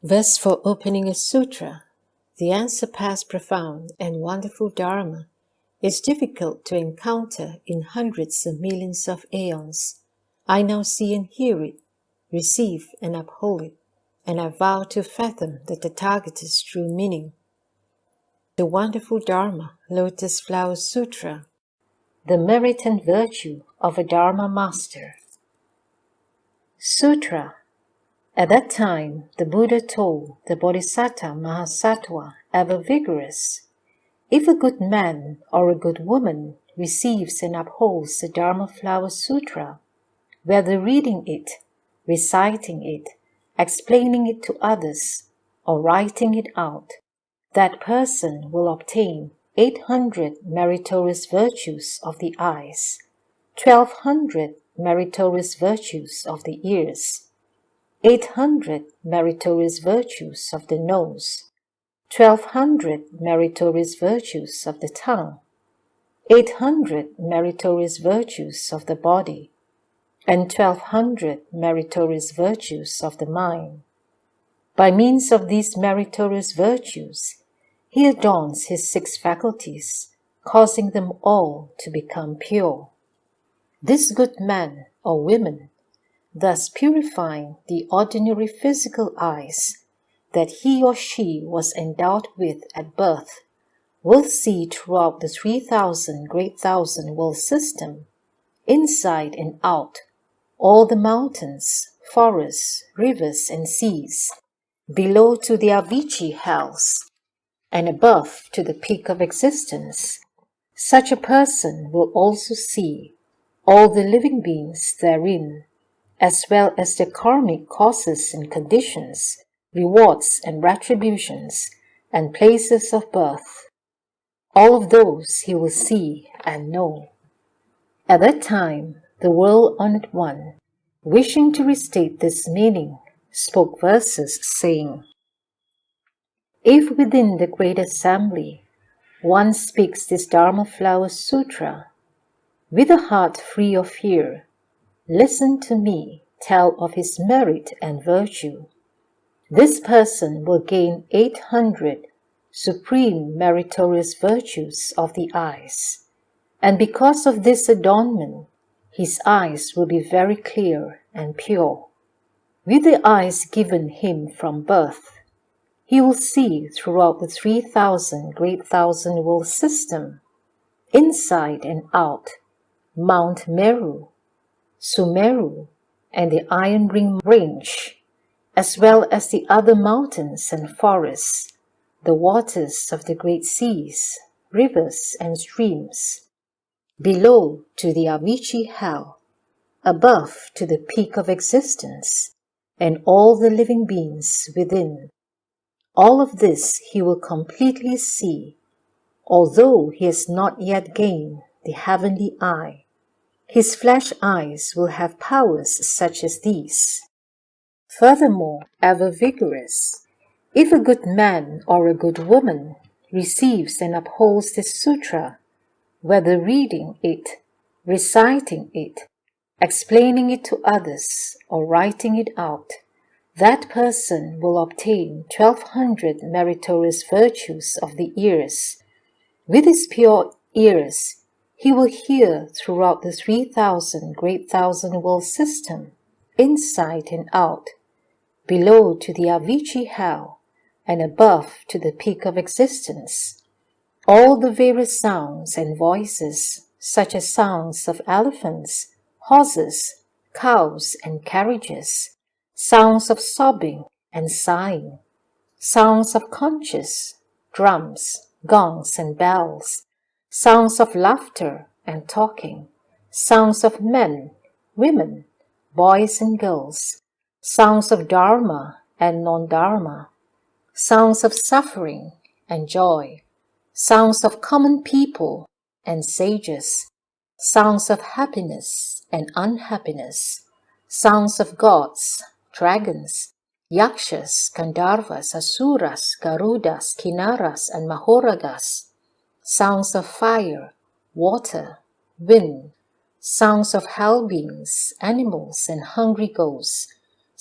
Thus, for opening a sutra, the unsurpassed profound and wonderful Dharma is difficult to encounter in hundreds of millions of aeons. I now see and hear it, receive and uphold it, and I vow to fathom the Tathagata's true meaning. The wonderful Dharma, Lotus Flower Sutra, the merit and virtue of a Dharma master. Sutra. At that time, the Buddha told the Bodhisattva Mahasattva, ever vigorous, if a good man or a good woman receives and upholds the Dharma Flower Sutra, whether reading it, reciting it, explaining it to others, or writing it out, that person will obtain 800 meritorious virtues of the eyes, 1200 meritorious virtues of the ears, 800 meritorious virtues of the nose, 1200 meritorious virtues of the tongue, 800 meritorious virtues of the body, and 1200 meritorious virtues of the mind. By means of these meritorious virtues, he adorns his 6 faculties, causing them all to become pure. This good man or woman, thus purifying the ordinary physical eyes that he or she was endowed with at birth, will see throughout the 3,000 great thousand world system, inside and out, all the mountains, forests, rivers, and seas, below to the Avicii hells, and above to the peak of existence. Such a person will also see all the living beings therein, as well as the karmic causes and conditions, rewards and retributions, and places of birth. All of those he will see and know. At that time, the world-honored one, wishing to restate this meaning, spoke verses saying, if within the great assembly one speaks this Dharma Flower Sutra, with a heart free of fear, listen to me tell of his merit and virtue. This person will gain 800 supreme meritorious virtues of the eyes, and because of this adornment, his eyes will be very clear and pure. With the eyes given him from birth, he will see throughout the 3,000 great thousand world system, inside and out, Mount Meru, Sumeru, and the Iron Ring Range, as well as the other mountains and forests, the waters of the great seas, rivers and streams, below to the Avicii hell, above to the peak of existence, and all the living beings within. All of this he will completely see, although he has not yet gained the heavenly eye. His flesh eyes will have powers such as these. Furthermore, ever vigorous, if a good man or a good woman receives and upholds this sutra, whether reading it, reciting it, explaining it to others, or writing it out, that person will obtain 1200 meritorious virtues of the ears. With his pure ears, he will hear throughout the 3,000 great thousand world system, inside and out, below to the Avicii hell, and above to the peak of existence, all the various sounds and voices, such as sounds of elephants, horses, cows, and carriages, sounds of sobbing and sighing, sounds of conches, drums, gongs, and bells, sounds of laughter and talking, sounds of men, women, boys and girls, sounds of Dharma and non-Dharma, sounds of suffering and joy, sounds of common people and sages, sounds of happiness and unhappiness, sounds of gods, dragons, yakshas, gandharvas, asuras, garudas, kinnaras, and mahoragas, sounds of fire, water, wind, sounds of hell beings, animals, and hungry ghosts,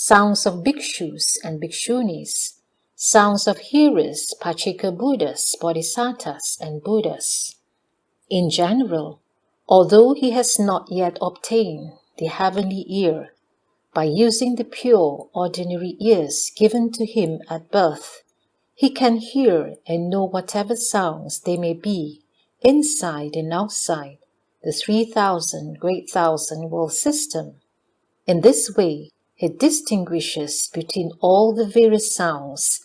sounds of bhikshus and bhikshunis, sounds of hearers, Pachika Buddhas, Bodhisattvas, and Buddhas. In general, although he has not yet obtained the heavenly ear, by using the pure ordinary ears given to him at birth, he can hear and know whatever sounds they may be, inside and outside the 3,000 great thousand world system. In this way, he distinguishes between all the various sounds,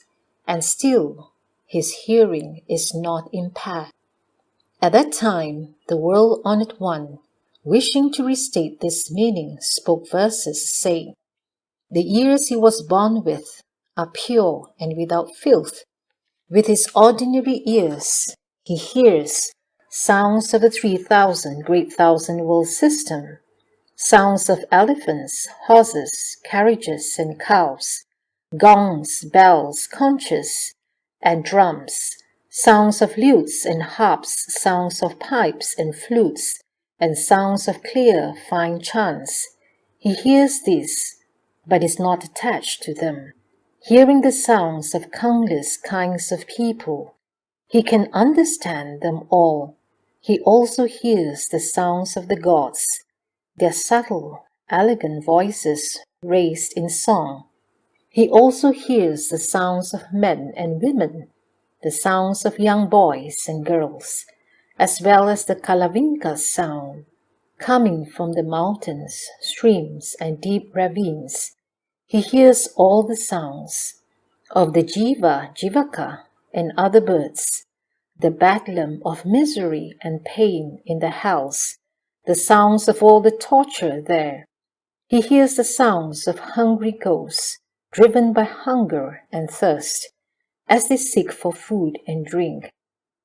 and still his hearing is not impaired. At that time, the world-honored one, wishing to restate this meaning, spoke verses saying, "The ears he was born with are pure and without filth. With his ordinary ears, he hears sounds of the 3,000 great thousand world system, sounds of elephants, horses, carriages, and cows, gongs, bells, conches, and drums, sounds of lutes and harps, sounds of pipes and flutes, and sounds of clear, fine chants. He hears these, but is not attached to them. Hearing the sounds of countless kinds of people, he can understand them all. He also hears the sounds of the gods, their subtle, elegant voices raised in song. He also hears the sounds of men and women, the sounds of young boys and girls, as well as the Kalavinka sound, coming from the mountains, streams, and deep ravines. He hears all the sounds of the jiva, jivaka, and other birds, the bedlam of misery and pain in the hells, the sounds of all the torture there. He hears the sounds of hungry ghosts, driven by hunger and thirst, as they seek for food and drink,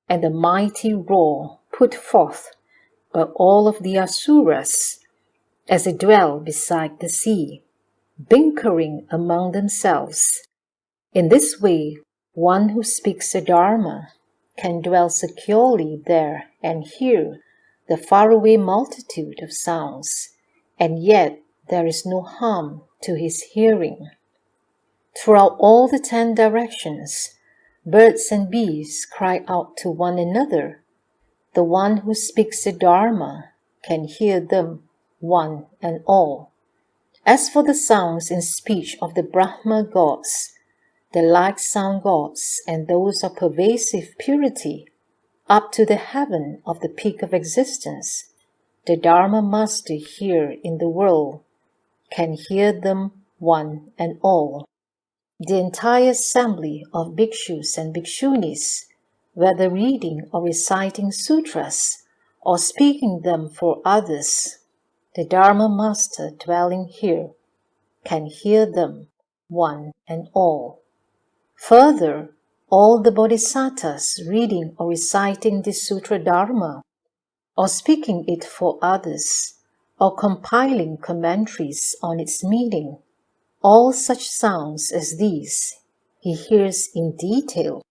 and the mighty roar put forth by all of the asuras, as they dwell beside the sea, bickering among themselves. In this way, one who speaks the Dharma can dwell securely there and hear the faraway multitude of sounds, and yet there is no harm to his hearing. Throughout all the 10 directions, birds and bees cry out to one another. The one who speaks the Dharma can hear them, one and all. As for the sounds in speech of the Brahma gods, the like sound gods, and those of pervasive purity, up to the heaven of the peak of existence, the Dharma master here in the world can hear them one and all. The entire assembly of bhikshus and bhikshunis, whether reading or reciting sutras or speaking them for others, the Dharma master dwelling here can hear them one and all. Further, all the bodhisattvas reading or reciting the Sutra Dharma, or speaking it for others, or compiling commentaries on its meaning, all such sounds as these he hears in detail.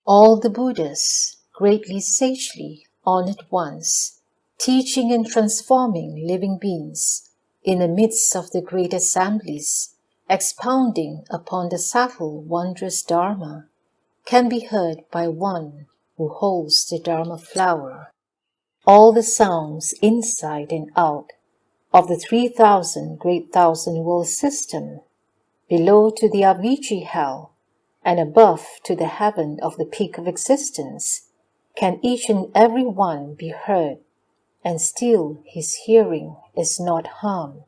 All the Buddhas, greatly sagely honored ones, teaching and transforming living beings, in the midst of the great assemblies, expounding upon the subtle, wondrous Dharma, can be heard by one who holds the Dharma flower. All the sounds inside and out of the 3,000 great thousand world system, below to the Avicii hell, and above to the heaven of the peak of existence, can each and every one be heard, and still his hearing is not harmed.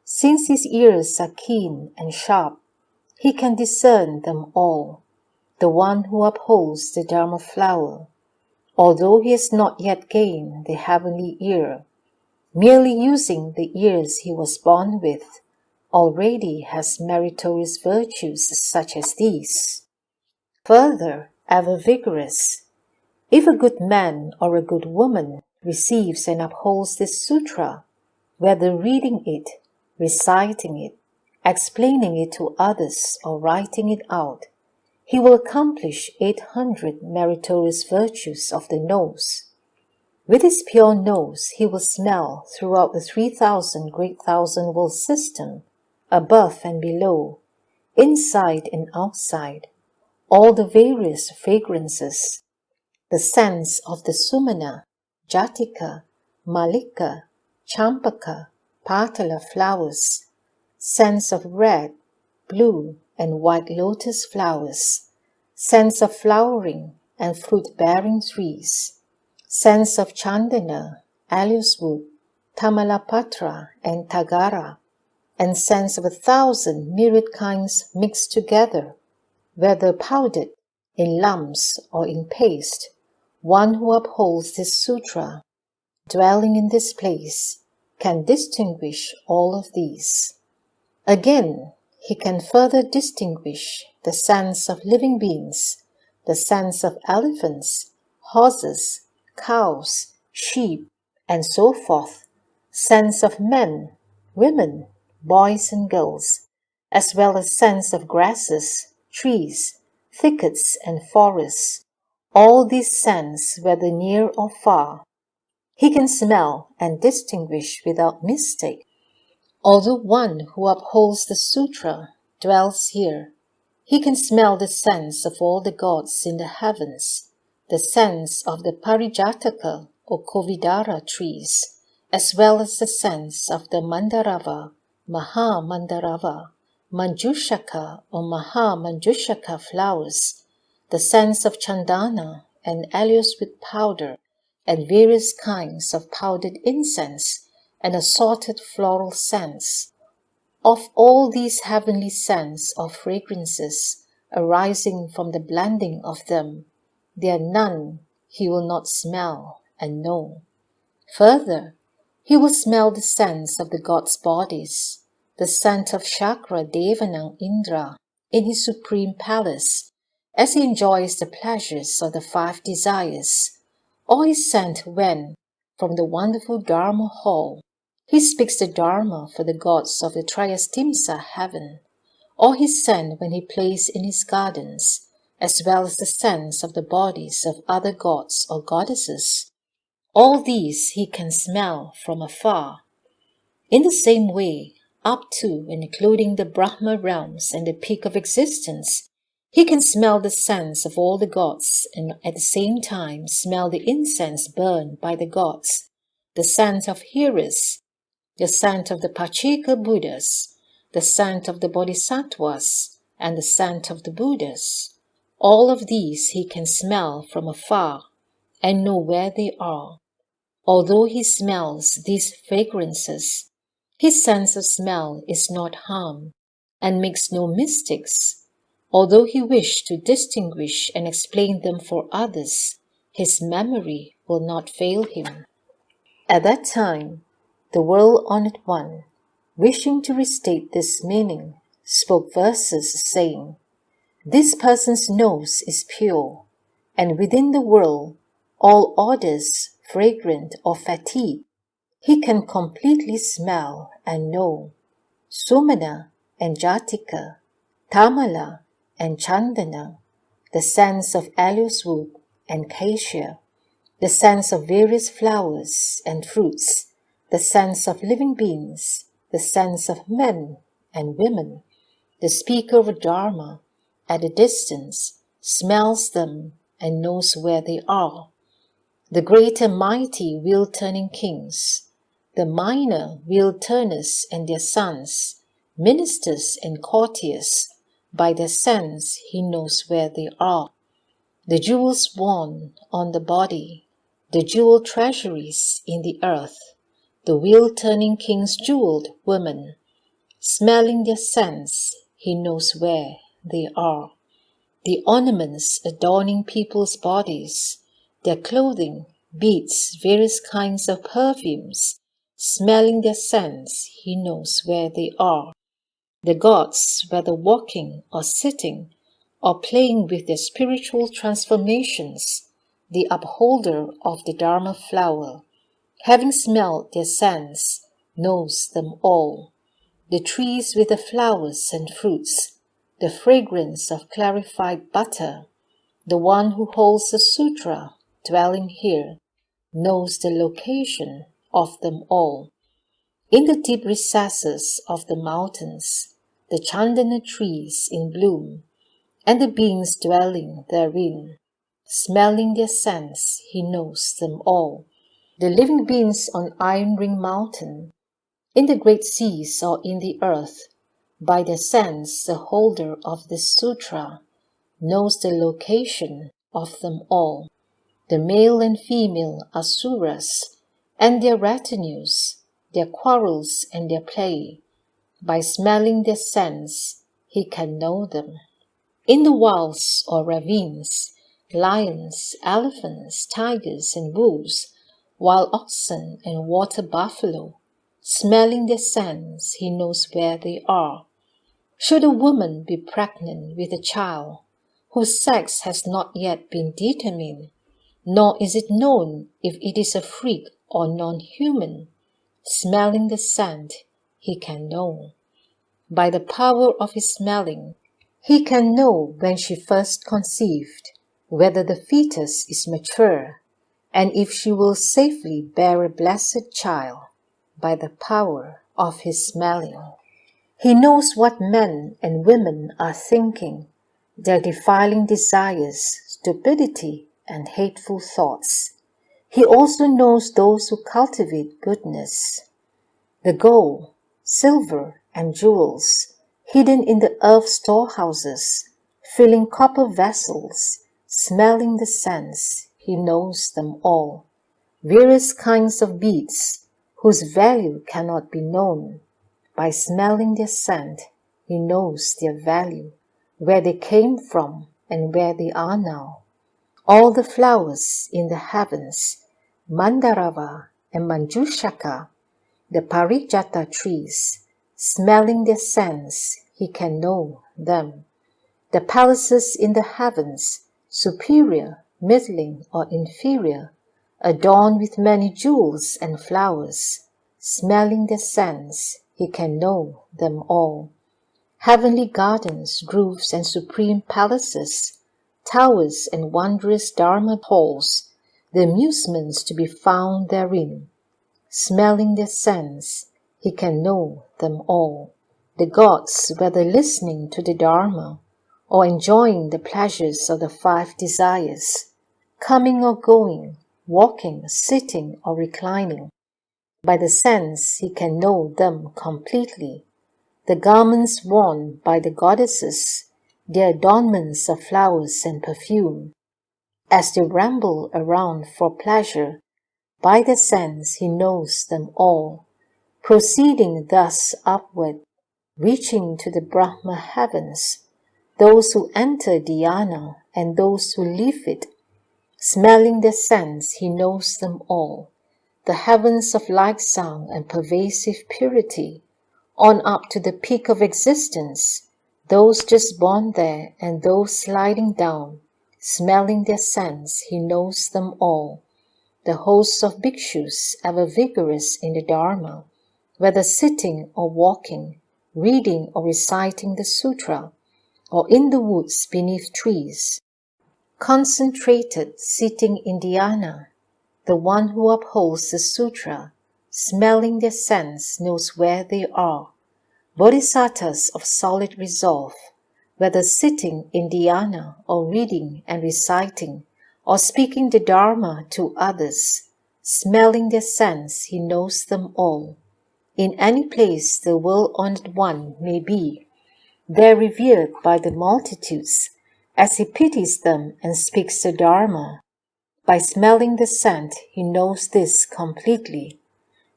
Since his ears are keen and sharp, he can discern them all. The one who upholds the Dharma flower, although he has not yet gained the heavenly ear, merely using the ears he was born with, already has meritorious virtues such as these. Further, ever vigorous, if a good man or a good woman receives and upholds this sutra, whether reading it, reciting it, explaining it to others, or writing it out, he will accomplish 800 meritorious virtues of the nose. With his pure nose, he will smell throughout the 3,000 great thousand world system above and below, inside and outside, all the various fragrances, the scents of the sumana, jatika, malika, champaka, patala flowers, scents of red, blue, and white lotus flowers, scents of flowering and fruit-bearing trees, scents of chandana, aloes wood, tamalapatra, and tagara, and scents of 1,000 myriad kinds mixed together, whether powdered, in lumps, or in paste. One who upholds this sutra, dwelling in this place, can distinguish all of these. Again, he can further distinguish the scents of living beings, the scents of elephants, horses, cows, sheep, and so forth, scents of men, women, boys and girls, as well as scents of grasses, trees, thickets, and forests. All these scents, whether near or far, he can smell and distinguish without mistake. Although one who upholds the sutra dwells here, he can smell the scents of all the gods in the heavens, the scents of the parijataka or kovidara trees, as well as the scents of the mandarava, maha-mandarava, manjushaka or maha-manjushaka flowers, the scents of chandana and aloes with powder, and various kinds of powdered incense, and assorted floral scents. Of all these heavenly scents or fragrances arising from the blending of them, there are none he will not smell and know. Further, he will smell the scents of the gods' bodies, the scent of Chakra Devanang Indra in his supreme palace, as he enjoys the pleasures of the 5 desires, or his scent when, from the wonderful Dharma hall, he speaks the Dharma for the gods of the Trayastimsa heaven, or his scent when he plays in his gardens, as well as the scents of the bodies of other gods or goddesses. All these he can smell from afar. In the same way, up to and including the Brahma realms and the peak of existence, he can smell the scents of all the gods and at the same time smell the incense burned by the gods, the scent of hearers, the scent of the Pacheka Buddhas, the scent of the Bodhisattvas, and the scent of the Buddhas. All of these he can smell from afar and know where they are. Although he smells these fragrances, his sense of smell is not harmed and makes no mistakes. Although he wished to distinguish and explain them for others, his memory will not fail him. At that time, the world-honored one, wishing to restate this meaning, spoke verses saying, "This person's nose is pure, and within the world, all odors, fragrant or fatigued, he can completely smell and know. Sumana and Jatika, Tamala and Chandana, the scents of aloes wood and cassia, the scents of various flowers and fruits, the scents of living beings, the scents of men and women. The speaker of Dharma, at a distance, smells them and knows where they are. The great and mighty wheel-turning kings, the minor wheel-turners and their sons, ministers and courtiers, by their sense he knows where they are. The jewels worn on the body, the jewel treasuries in the earth, the wheel-turning king's jeweled women, smelling their scents, he knows where they are. The ornaments adorning people's bodies, their clothing, beads, various kinds of perfumes, smelling their scents, he knows where they are. The gods, whether walking or sitting, or playing with their spiritual transformations, the upholder of the Dharma flower, having smelled their scents, knows them all. The trees with the flowers and fruits, the fragrance of clarified butter, the one who holds the sutra, dwelling here, knows the location of them all. In the deep recesses of the mountains, the chandana trees in bloom, and the beings dwelling therein, smelling their scents, he knows them all. The living beings on Iron Ring Mountain, in the great seas or in the earth, by their scents the holder of this sutra knows the location of them all. The male and female asuras and their retinues, their quarrels and their play, by smelling their scents he can know them. In the wilds or ravines, lions, elephants, tigers, and wolves, wild oxen and water buffalo, smelling their scents he knows where they are. Should a woman be pregnant with a child, whose sex has not yet been determined, nor is it known if it is a freak or non-human, smelling the scent he can know. By the power of his smelling, he can know when she first conceived, whether the fetus is mature, and if she will safely bear a blessed child, by the power of his smelling. He knows what men and women are thinking, their defiling desires, stupidity, and hateful thoughts. He also knows those who cultivate goodness. The gold, silver, and jewels, hidden in the earth's storehouses, filling copper vessels, smelling the scents, he knows them all. Various kinds of beads, whose value cannot be known. By smelling their scent, he knows their value, where they came from and where they are now. All the flowers in the heavens, Mandarava and Manjushaka, the Parijata trees, smelling their scents, he can know them. The palaces in the heavens, superior, middling, or inferior, adorned with many jewels and flowers, smelling their scents, he can know them all. Heavenly gardens, groves, and supreme palaces, towers and wondrous Dharma halls, the amusements to be found therein, smelling their scents, he can know them all. The gods, whether listening to the Dharma, or enjoying the pleasures of the 5 desires, coming or going, walking, sitting, or reclining, by the sense he can know them completely. The garments worn by the goddesses, their adornments of flowers and perfume, as they ramble around for pleasure, by the sense he knows them all, proceeding thus upward, reaching to the Brahma heavens, those who enter dhyana and those who leave it, smelling the scents he knows them all. The heavens of like sound and pervasive purity, on up to the peak of existence, those just born there and those sliding down, smelling their scents, he knows them all. The hosts of bhikshus ever vigorous in the Dharma, whether sitting or walking, reading or reciting the sutra, or in the woods beneath trees, concentrated sitting in dhyana, the one who upholds the sutra, smelling their scents, knows where they are. Bodhisattvas of solid resolve, whether sitting in dhyana or reading and reciting, or speaking the Dharma to others, smelling their scents, he knows them all. In any place the world-honored one may be, there revered by the multitudes, as he pities them and speaks the Dharma. By smelling the scent, he knows this completely.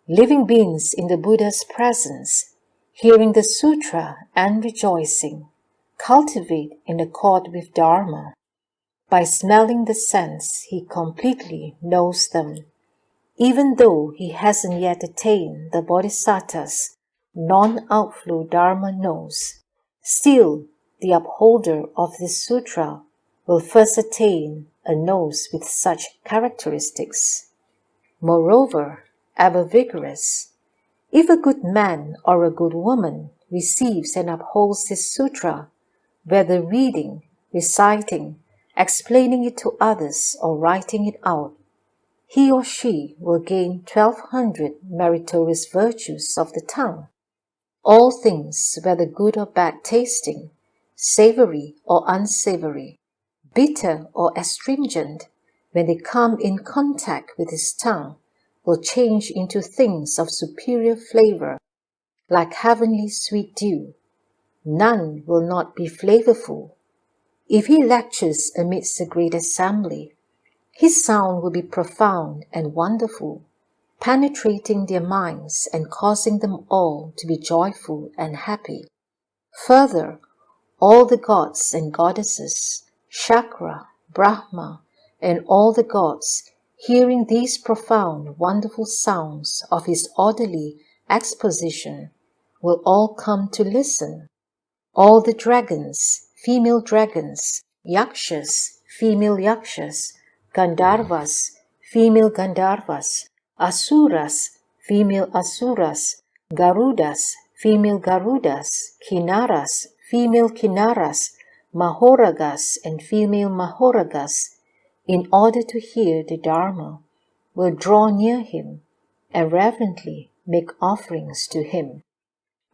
Living beings in the Buddha's presence, hearing the sutra and rejoicing, cultivate in accord with Dharma. By smelling the scents, he completely knows them. Even though he hasn't yet attained the Bodhisattva's non-outflow Dharma knows, still the upholder of this sutra will first attain a nose with such characteristics. Moreover, ever vigorous, if a good man or a good woman receives and upholds this sutra, whether reading, reciting, explaining it to others, or writing it out, he or she will gain 1200 meritorious virtues of the tongue. All things, whether good or bad tasting, savory or unsavory, bitter or astringent, when they come in contact with his tongue, will change into things of superior flavor, like heavenly sweet dew. None will not be flavorful. If he lectures amidst a great assembly, his sound will be profound and wonderful, penetrating their minds and causing them all to be joyful and happy. Further, all the gods and goddesses, Shakra, Brahma, and all the gods, hearing these profound, wonderful sounds of his orderly exposition, will all come to listen. All the dragons, female dragons, yakshas, female yakshas, Gandharvas, female Gandharvas, Asuras, female Asuras, Garudas, female Garudas, Kinnaras, female Kinnaras, Mahoragas and female Mahoragas, in order to hear the Dharma, will draw near him and reverently make offerings to him.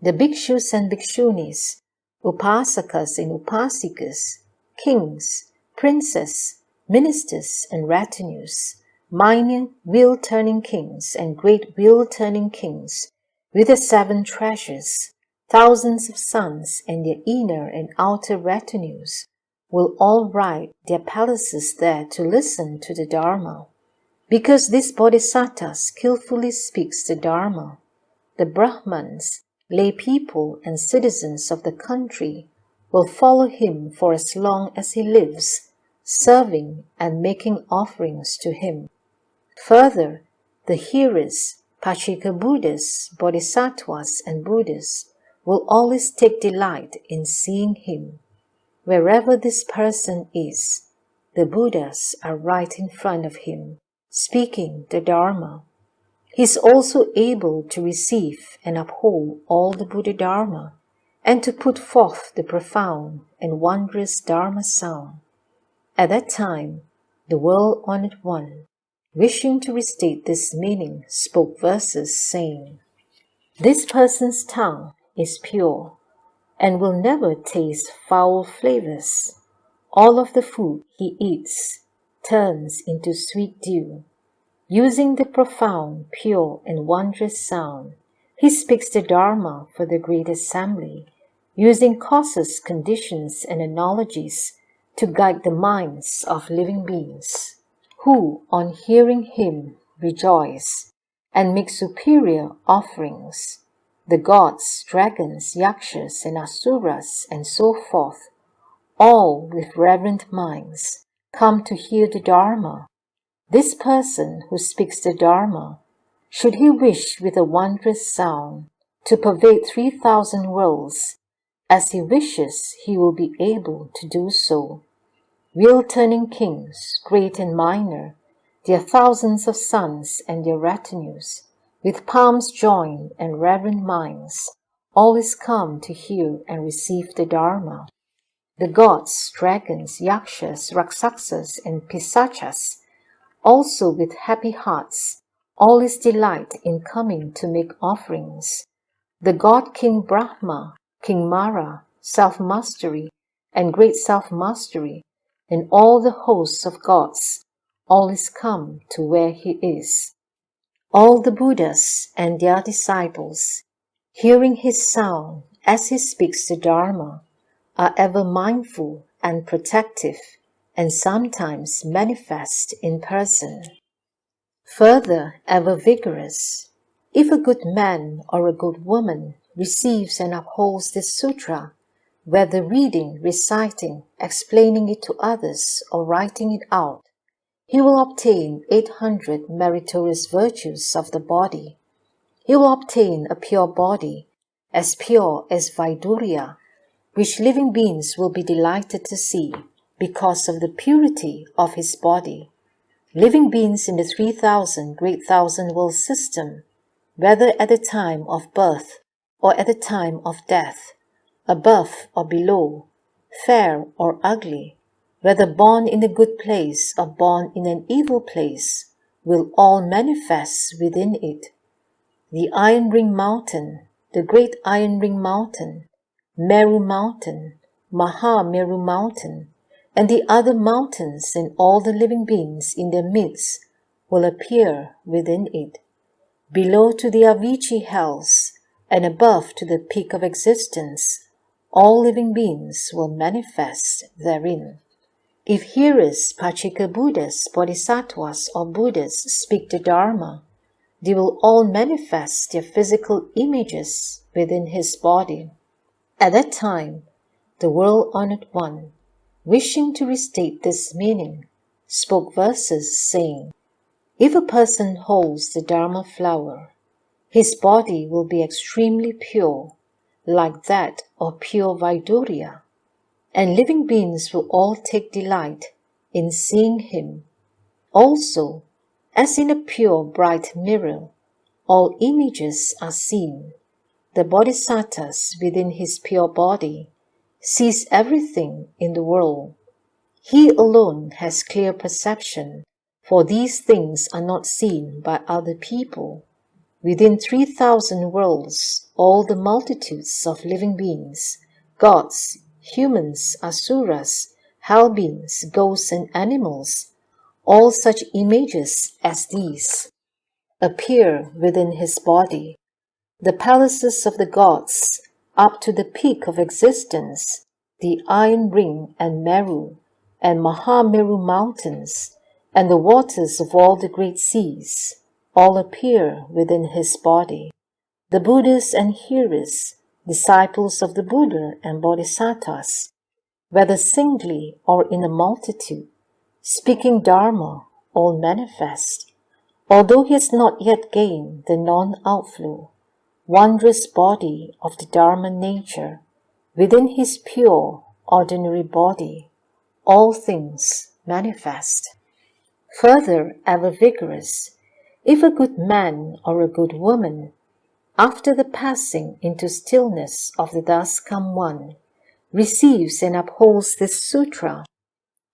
The bhikshus and bhikshunis, upasakas and upasikas, kings, princes, ministers and retinues, minor wheel-turning kings and great wheel-turning kings, with the 7 treasures, thousands of sons and their inner and outer retinues, will all ride their palaces there to listen to the Dharma. Because this Bodhisattva skillfully speaks the Dharma, the Brahmans, lay people and citizens of the country will follow him for as long as he lives, serving and making offerings to him. Further, the hearers, Pachika Buddhas, Bodhisattvas, and Buddhas will always take delight in seeing him. Wherever this person is, the Buddhas are right in front of him, speaking the Dharma. He is also able to receive and uphold all the Buddha Dharma and to put forth the profound and wondrous Dharma sound. At that time, the World-Honored One, wishing to restate this meaning, spoke verses saying, "This person's tongue is pure and will never taste foul flavors. All of the food he eats turns into sweet dew. Using the profound, pure, and wondrous sound, he speaks the Dharma for the great assembly, using causes, conditions, and analogies to guide the minds of living beings, who, on hearing him, rejoice and make superior offerings. The gods, dragons, yakshas, and asuras, and so forth, all with reverent minds, come to hear the Dharma. This person who speaks the Dharma, should he wish with a wondrous sound to pervade 3,000 worlds, as he wishes he will be able to do so. Wheel-turning kings, great and minor, their thousands of sons and their retinues, with palms joined and reverent minds, always come to hear and receive the Dharma. The gods, dragons, yakshas, raksasas, and pisachas, also with happy hearts, always delight in coming to make offerings. The god King Brahma, King Mara, self-mastery, and great self-mastery, and all the hosts of gods, always come to where he is. All the Buddhas and their disciples, hearing his sound as he speaks the Dharma, are ever mindful and protective, and sometimes manifest in person. Further, ever vigorous. If a good man or a good woman receives and upholds this sutra, whether reading, reciting, explaining it to others, or writing it out, he will obtain 800 meritorious virtues of the body. He will obtain a pure body, as pure as Vaidurya, which living beings will be delighted to see, because of the purity of his body. Living beings in the 3,000 great thousand world system, whether at the time of birth or at the time of death, above or below, fair or ugly, whether born in a good place or born in an evil place, will all manifest within it. The Iron Ring Mountain, the Great Iron Ring Mountain, Meru Mountain, Maha Meru Mountain, and the other mountains and all the living beings in their midst will appear within it. Below to the Avicii hells, and above to the peak of existence, all living beings will manifest therein. If hearers, Pachika Buddhas, Bodhisattvas, or Buddhas speak the Dharma, they will all manifest their physical images within his body. At that time, the World-Honored One, wishing to restate this meaning, spoke verses saying, if a person holds the Dharma flower, his body will be extremely pure, like that of pure Vaidurya, and living beings will all take delight in seeing him. Also, as in a pure bright mirror, all images are seen. The Bodhisattvas within his pure body sees everything in the world. He alone has clear perception, for these things are not seen by other people. Within 3,000 worlds, all the multitudes of living beings, gods, humans, asuras, hell beings, ghosts, and animals, all such images as these appear within his body. The palaces of the gods, up to the peak of existence, the Iron Ring and Meru, and Mahameru mountains, and the waters of all the great seas, all appear within his body. The Buddhas and hearers, disciples of the Buddha and Bodhisattvas, whether singly or in a multitude, speaking Dharma, all manifest. Although he has not yet gained the non-outflow, wondrous body of the Dharma nature, within his pure, ordinary body, all things manifest. Further, ever vigorous, if a good man or a good woman, after the passing into stillness of the Thus Come One, receives and upholds this sutra,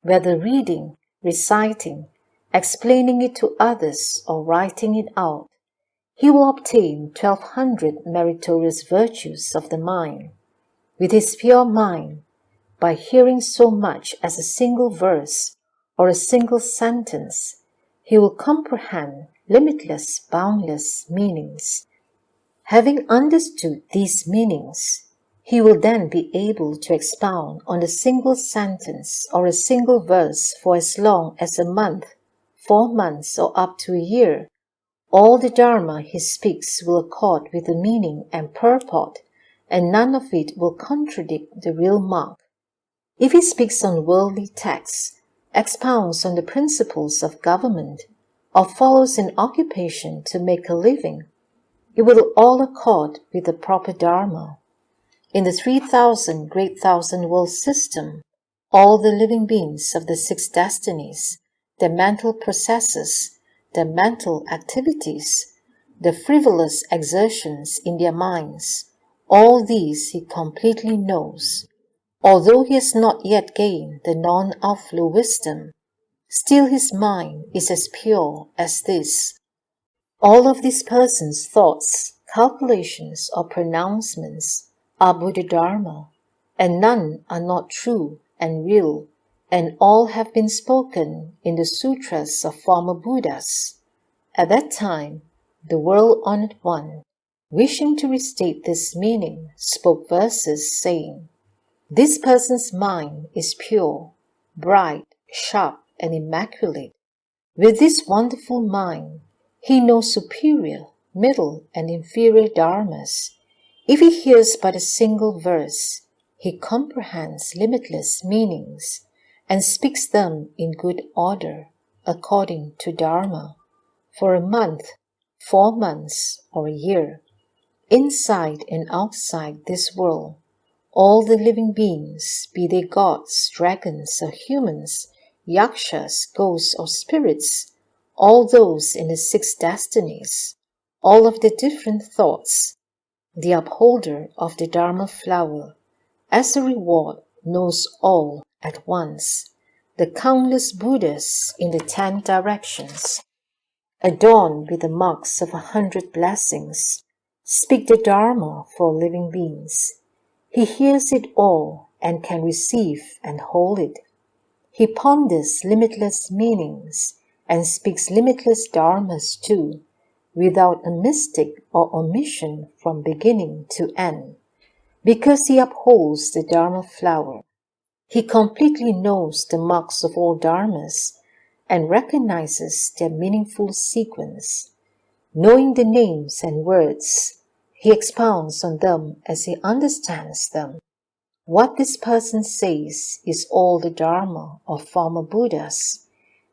whether reading, reciting, explaining it to others, or writing it out, he will obtain 1,200 meritorious virtues of the mind. With his pure mind, by hearing so much as a single verse or a single sentence, he will comprehend limitless, boundless meanings. Having understood these meanings, he will then be able to expound on a single sentence or a single verse for as long as a month, 4 months, or up to a year. All the Dharma he speaks will accord with the meaning and purport, and none of it will contradict the real mark. If he speaks on worldly texts, expounds on the principles of government, or follows an occupation to make a living, it will all accord with the proper Dharma. In the 3,000 great thousand world system, all the living beings of the 6 destinies, their mental processes, their mental activities, the frivolous exertions in their minds, all these he completely knows. Although he has not yet gained the non-outflow wisdom, still his mind is as pure as this. All of this person's thoughts, calculations, or pronouncements are Buddha Dharma, and none are not true and real, and all have been spoken in the sutras of former Buddhas. At that time, the World-Honored One, wishing to restate this meaning, spoke verses saying, this person's mind is pure, bright, sharp, and immaculate. With this wonderful mind, he knows superior, middle, and inferior dharmas. If he hears but a single verse, he comprehends limitless meanings and speaks them in good order, according to Dharma, for a month, 4 months, or a year. Inside and outside this world, all the living beings, be they gods, dragons, or humans, yakshas, ghosts, or spirits, all those in the 6 destinies, all of the different thoughts, the upholder of the Dharma flower, as a reward knows all at once, the countless Buddhas in the 10 directions, adorned with the marks of 100 blessings, speak the Dharma for living beings. He hears it all and can receive and hold it. He ponders limitless meanings and speaks limitless dharmas too, without a mistake or omission from beginning to end. Because he upholds the Dharma flower, he completely knows the marks of all dharmas and recognizes their meaningful sequence. Knowing the names and words, he expounds on them as he understands them. What this person says is all the Dharma of former Buddhas,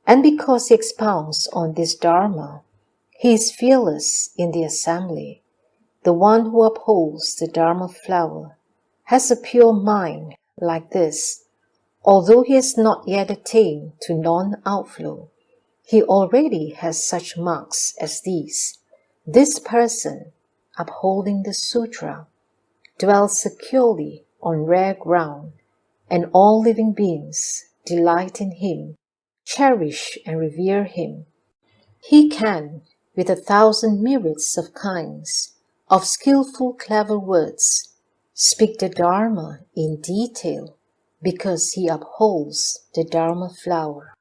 and because he expounds on this Dharma, he is fearless in the assembly. The one who upholds the Dharma flower has a pure mind like this. Although he has not yet attained to non-outflow, he already has such marks as these. This person, upholding the Sutra, dwells securely on rare ground, and all living beings delight in him, cherish and revere him. He can, with 1,000 myriads of kinds, of skillful clever words, speak the Dharma in detail, because he upholds the Dharma flower.